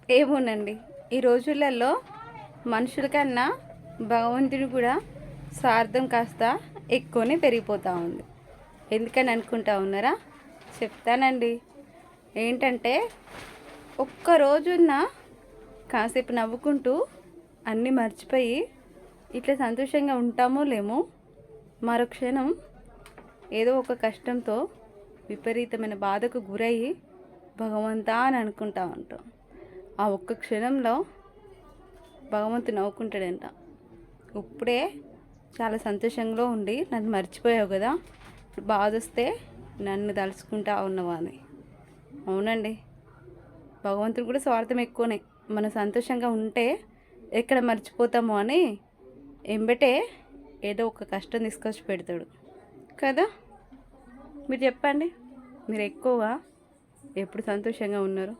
ఏమోనండి. ఈ రోజులలో మనుషుల కన్నా భగవంతుడు కూడా స్వార్థం కాస్త ఎక్కువనే పెరిగిపోతూ ఉంది. ఎందుకని అనుకుంటా ఉన్నారా? చెప్తానండి. ఏంటంటే ఒక్క రోజున్న కాసేపు నవ్వుకుంటూ అన్నీ మర్చిపోయి ఇట్లా సంతోషంగా ఉంటామో లేమో, మరో క్షణం ఏదో ఒక కష్టంతో విపరీతమైన బాధకు గురయ్యి భగవంతా అని అనుకుంటా ఉంటాం. ఆ ఒక్క క్షణంలో భగవంతుడు నవ్వుకుంటాడంట. ఇప్పుడే చాలా సంతోషంగా ఉండి నన్ను మర్చిపోయావు కదా, ఇప్పుడు బాధ వస్తే నన్ను తలుచుకుంటా ఉన్నావా అని. అవునండి, భగవంతుడు కూడా స్వార్థం ఎక్కువనే. మనం సంతోషంగా ఉంటే ఎక్కడ మర్చిపోతామో అని ఎంబటే ఏదో ఒక కష్టం తీసుకొచ్చి పెడతాడు కదా. మీరు చెప్పండి, మీరు ఎక్కువగా ఎప్పుడు సంతోషంగా ఉన్నారు?